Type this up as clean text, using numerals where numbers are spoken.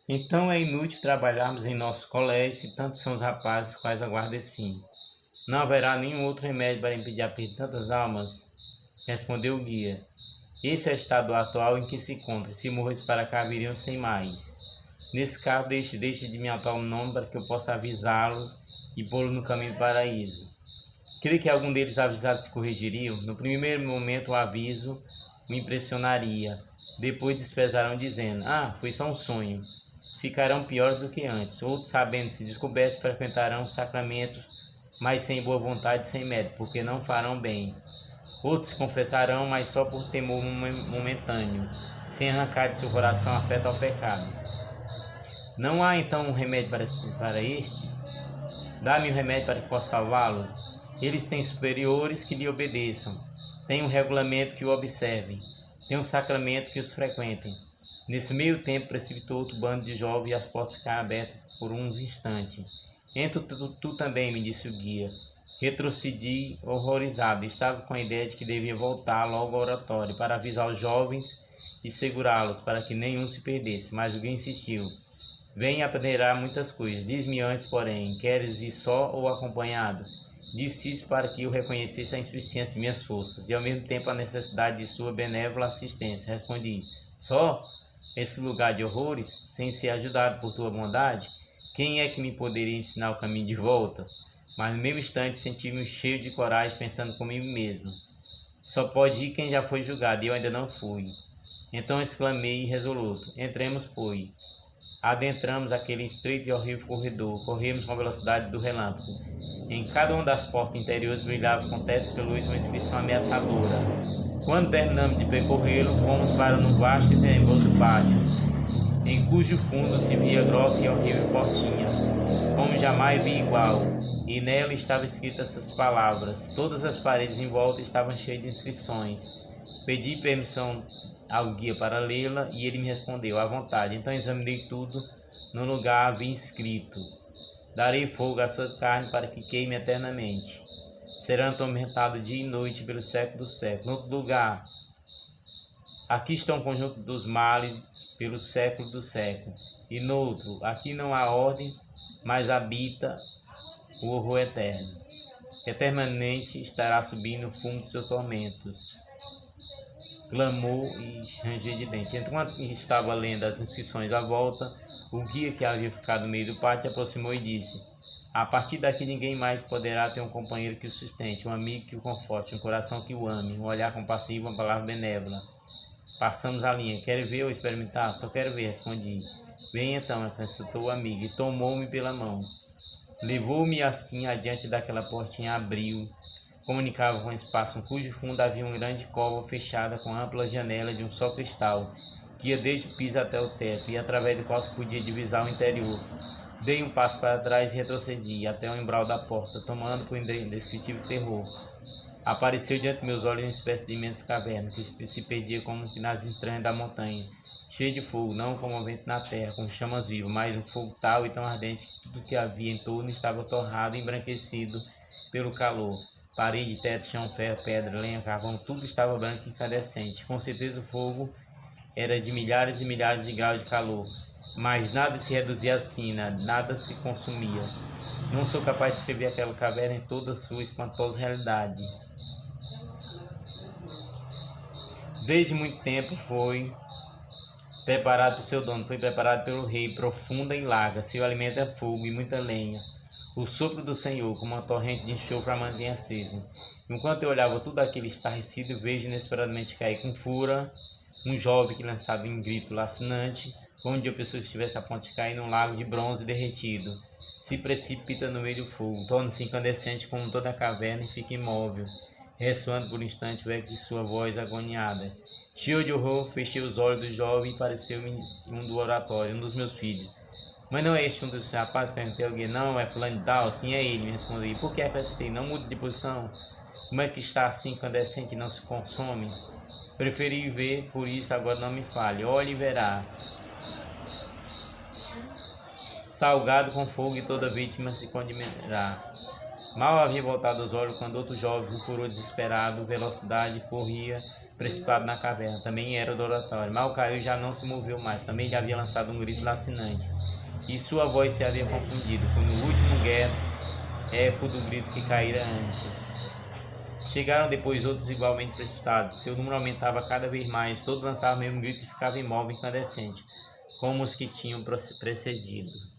Então é inútil trabalharmos em nossos colégios, se tantos são os rapazes quais aguardam esse fim. Não haverá nenhum outro remédio para impedir a perda de tantas almas? Respondeu o guia. Esse é o estado atual em que se encontra. Se morres para cá, viriam sem mais. Nesse caso, deixe de me atuar o nome para que eu possa avisá-los e pô-los no caminho do paraíso. Creio que algum deles avisados se corrigiriam. No primeiro momento, o aviso me impressionaria. Depois desprezarão dizendo, foi só um sonho. Ficarão piores do que antes. Outros, sabendo-se descobertos, frequentarão os sacramentos, mas sem boa vontade e sem mérito, porque não farão bem. Outros se confessarão, mas só por temor momentâneo, sem arrancar de seu coração afeto ao pecado. Não há então um remédio para estes? Dá-me o remédio para que possa salvá-los. Eles têm superiores que lhe obedeçam, têm um regulamento que o observem, têm um sacramento que os frequentem. Nesse meio tempo precipitou outro bando de jovens e as portas ficaram abertas por uns instantes. Entra tu também, me disse o guia. Retrocedi horrorizado. Estava com a ideia de que devia voltar logo ao oratório para avisar os jovens e segurá-los para que nenhum se perdesse, mas o guia insistiu. Venha aprenderá muitas coisas. Diz-me antes, porém, queres ir só ou acompanhado? Disse isso para que eu reconhecesse a insuficiência de minhas forças e ao mesmo tempo a necessidade de sua benévola assistência. Respondi, só? Esse lugar de horrores, sem ser ajudado por tua bondade? Quem é que me poderia ensinar o caminho de volta? Mas no mesmo instante senti-me cheio de coragem, pensando comigo mesmo. Só pode ir quem já foi julgado, e eu ainda não fui. Então exclamei resoluto, entremos, pois. Adentramos aquele estreito e horrível corredor, corremos com a velocidade do relâmpago. Em cada uma das portas interiores brilhava com tétrica luz uma inscrição ameaçadora. Quando terminamos de percorrê-lo, fomos para um vasto e tenebroso pátio, em cujo fundo se via grossa e horrível portinha, como jamais vi igual, e nela estavam escritas essas palavras. Todas as paredes em volta estavam cheias de inscrições. Pedi permissão ao guia para lê-la e ele me respondeu, à vontade. Então examinei tudo. No lugar havia escrito, darei fogo às suas carnes para que queime eternamente. Serão atormentados dia e noite pelo século dos séculos. No outro lugar, aqui está um conjunto dos males pelo século dos séculos. E no outro, aqui não há ordem, mas habita o horror eterno. Eternamente estará subindo o fumo de seus tormentos. Clamou e ranger de dente. Enquanto estava lendo as inscrições à volta, o guia que havia ficado no meio do pátio aproximou e disse, a partir daqui ninguém mais poderá ter um companheiro que o sustente, um amigo que o conforte, um coração que o ame, um olhar compassivo, uma palavra benévola. Passamos a linha. Quer ver ou experimentar? Só quero ver, respondi. Vem então, acrescentou o amigo, e tomou-me pela mão. Levou-me assim adiante daquela portinha, abriu. Comunicava com um espaço cujo fundo havia uma grande cova fechada com ampla janela de um só cristal, que ia desde o piso até o teto, e através do qual se podia divisar o interior. Dei um passo para trás e retrocedi até o umbral da porta, tomando por indescritível terror. Apareceu diante de meus olhos uma espécie de imensa caverna, que se perdia como que nas entranhas da montanha, cheia de fogo, não como o vento na terra, com chamas vivas, mas um fogo tal e tão ardente que tudo que havia em torno estava torrado e embranquecido pelo calor. Parede, teto, chão, ferro, pedra, lenha, carvão, tudo estava branco e incandescente. Com certeza o fogo era de milhares e milhares de graus de calor, mas nada se reduzia assim, nada se consumia. Não sou capaz de descrever aquela caverna em toda a sua espantosa realidade. Desde muito tempo foi preparado por seu dono, foi preparado pelo rei, profunda e larga. Seu alimento é fogo e muita lenha. O sopro do Senhor, como uma torrente de enxofre, a mantém acesa. Enquanto eu olhava tudo aquilo estarrecido, vejo inesperadamente cair com fúria um jovem que lançava um grito lacinante, como de uma pessoa que estivesse a ponto de cair num lago de bronze derretido. Se precipita no meio do fogo, torna-se incandescente como toda a caverna e fica imóvel, ressoando por um instante o eco de sua voz agoniada. Cheio de horror, fechei os olhos do jovem e pareceu-me um do oratório, um dos meus filhos. Mas não é este um dos rapazes? Perguntei ao guia. Não, é fulano e tal? Sim, é ele, me respondeu. E por que acrescentei? Não mude de posição. Como é que está assim incandescente e não se consome? Preferi ver, por isso agora não me fale. Olhe e verá. Salgado com fogo e toda vítima se condeminará. Mal havia voltado os olhos quando outro jovem, com furor desesperado, velocidade, corria precipitado na caverna, também era do oratório. Mal caiu, já não se moveu mais, também já havia lançado um grito lacinante, e sua voz se havia confundido, foi no último eco do grito que caíra antes. Chegaram depois outros igualmente precipitados, seu número aumentava cada vez mais, todos lançavam o mesmo grito e ficavam imóveis, incandescentes, como os que tinham precedido.